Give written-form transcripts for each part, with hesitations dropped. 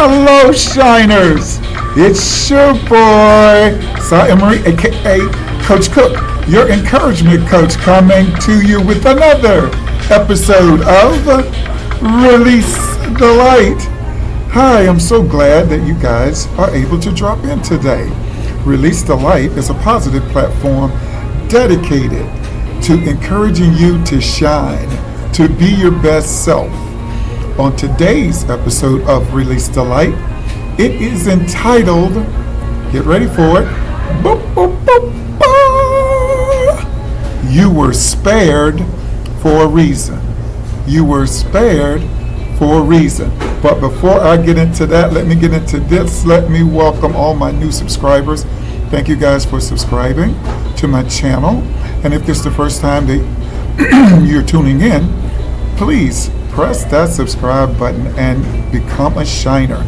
Hello, Shiners! It's your boy, Cy Emery, aka Coach Cook, your encouragement coach, coming to you with another episode of Release the Light. Hi, I'm so glad that you guys are able to drop in today. Release the Light is a positive platform dedicated to encouraging you to shine, to be your best self. On today's episode of Release the Light, it is entitled, get ready for it, boop, boop, boop, bah! You were spared for a reason. You were spared for a reason. But before I get into that, let me get into this. Let me welcome all my new subscribers. Thank you guys for subscribing to my channel. And if this is the first time that you're tuning in, please press that subscribe button and become a shiner.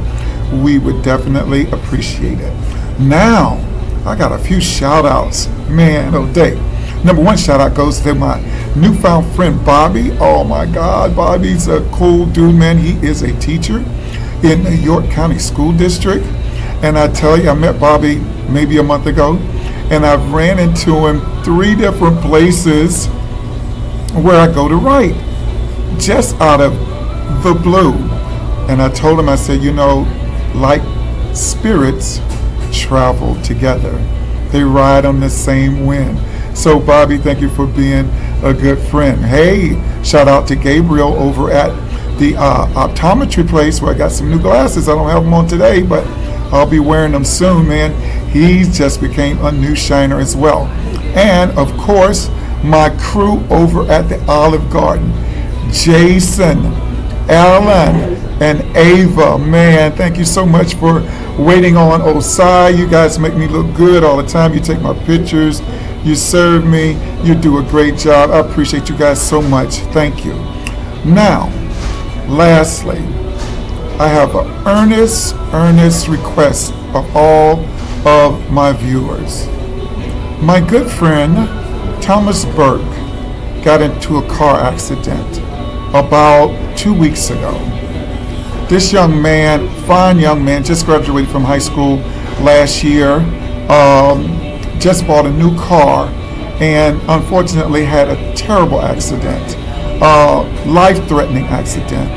We would definitely appreciate it. Now, I got a few shout outs. Man, oh day. Number one shout out goes to my newfound friend Bobby. Oh my God, Bobby's a cool dude, man. He is a teacher in the York County School District. And I tell you, I met Bobby maybe a month ago, and I've ran into him 3 different places where I go to write, just out of the blue. And I told him, I said, you know, like spirits travel together. They ride on the same wind. So Bobby, thank you for being a good friend. Hey, shout out to Gabriel over at the optometry place where I got some new glasses. I don't have them on today, but I'll be wearing them soon, man. He just became a new shiner as well. And of course, my crew over at the Olive Garden, Jason, Alan, and Ava. Man, thank you so much for waiting on Osai. You guys make me look good all the time. You take my pictures, you serve me, you do a great job. I appreciate you guys so much. Thank you. Now, lastly, I have an earnest request of all of my viewers. My good friend Thomas Burke got into a car accident about 2 weeks ago. This young man, fine young man, just graduated from high school last year, just bought a new car, and unfortunately had a terrible accident, life-threatening accident.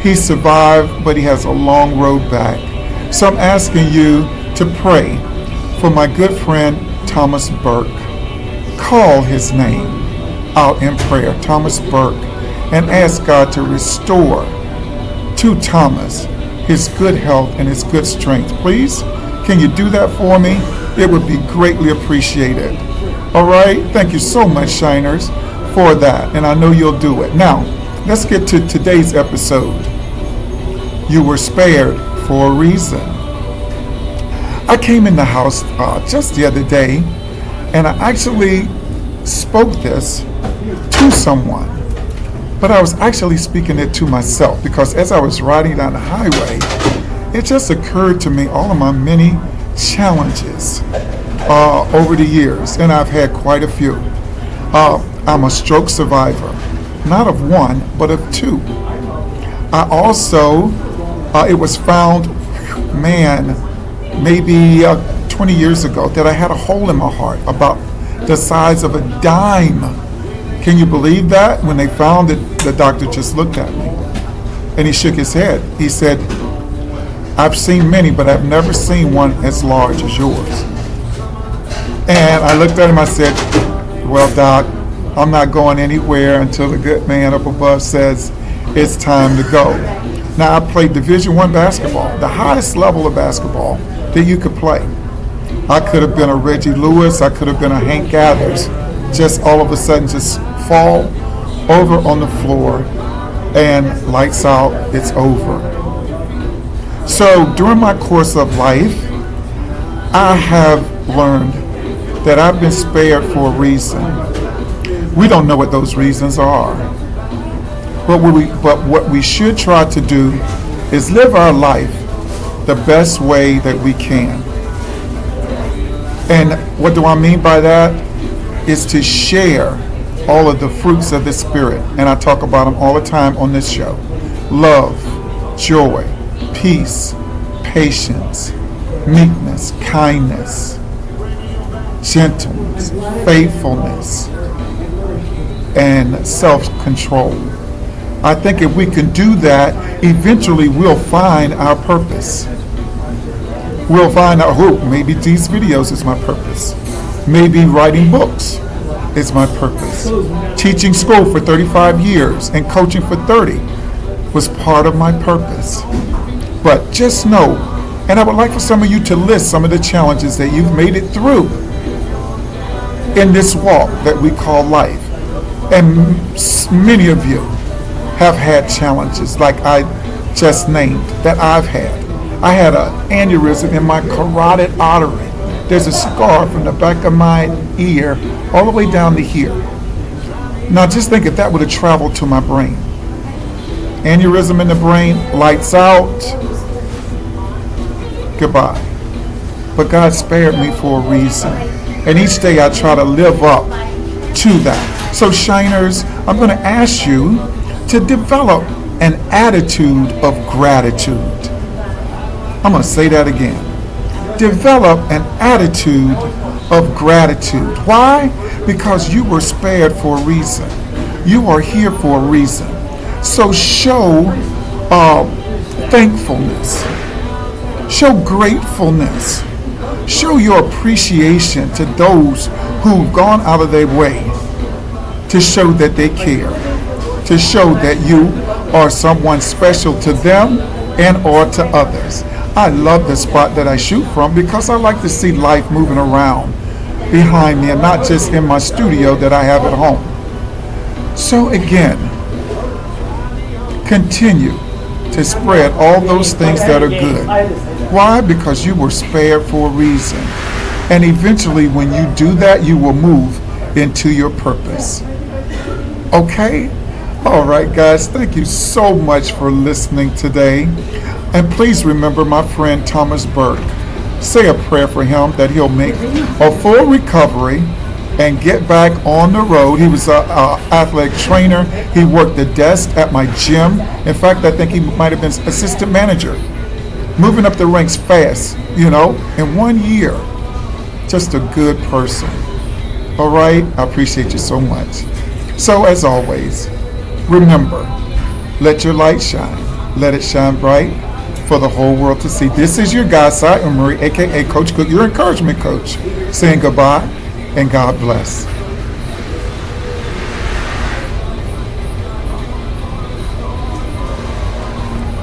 He survived, but he has a long road back. So I'm asking you to pray for my good friend Thomas Burke. Call his name out in prayer, Thomas Burke, and ask God to restore to Thomas his good health and his good strength. Please, can you do that for me? It would be greatly appreciated. All right, thank you so much, Shiners, for that, and I know you'll do it. Now, let's get to today's episode. You were spared for a reason. I came in the house just the other day, and I actually spoke this to someone, but I was actually speaking it to myself, because as I was riding down the highway, it just occurred to me all of my many challenges over the years, and I've had quite a few. I'm a stroke survivor, not of one, but of 2. I also, it was found, man, maybe 20 years ago, that I had a hole in my heart about the size of a dime. Can you believe that? When they found it, the doctor just looked at me and he shook his head. He said, I've seen many, but I've never seen one as large as yours. And I looked at him, I said, well, Doc, I'm not going anywhere until the good man up above says it's time to go. Now, I played Division I basketball, the highest level of basketball that you could play. I could have been a Reggie Lewis, I could have been a Hank Gathers, just all of a sudden just fall over on the floor and lights out, it's over. So during my course of life, I have learned that I've been spared for a reason. We don't know what those reasons are. But what we should try to do is live our life the best way that we can. And what do I mean by that? Is to share all of the fruits of the Spirit. And I talk about them all the time on this show. Love, joy, peace, patience, meekness, kindness, gentleness, faithfulness, and self-control. I think if we can do that, eventually we'll find our purpose. We'll find out who. Maybe these videos is my purpose. Maybe writing books is my purpose. Teaching school for 35 years and coaching for 30 was part of my purpose. But just know, and I would like for some of you to list some of the challenges that you've made it through in this walk that we call life. And many of you have had challenges like I just named that I've had. I had an aneurysm in my carotid artery. There's a scar from the back of my ear all the way down to here. Now just think if that would have traveled to my brain. Aneurysm in the brain, lights out, goodbye. But God spared me for a reason. And each day I try to live up to that. So shiners, I'm going to ask you to develop an attitude of gratitude. I'm going to say that again. Develop an attitude of gratitude. Why? Because you were spared for a reason. You are here for a reason. So show thankfulness. Show gratefulness. Show your appreciation to those who've gone out of their way to show that they care, to show that you are someone special to them and or to others. I love the spot that I shoot from because I like to see life moving around behind me and not just in my studio that I have at home. So again, continue to spread all those things that are good. Why? Because you were spared for a reason. And eventually when you do that, you will move into your purpose. Okay? All right, guys, thank you so much for listening today. And please remember my friend Thomas Burke. Say a prayer for him that he'll make a full recovery and get back on the road. He was an athletic trainer. He worked the desk at my gym. In fact, I think he might have been assistant manager. Moving up the ranks fast, in 1 year. Just a good person. All right? I appreciate you so much. So as always, remember, let your light shine. Let it shine bright for the whole world to see. This is your guy, Cy Emery, a.k.a. Coach Cook, your encouragement coach, saying goodbye and God bless.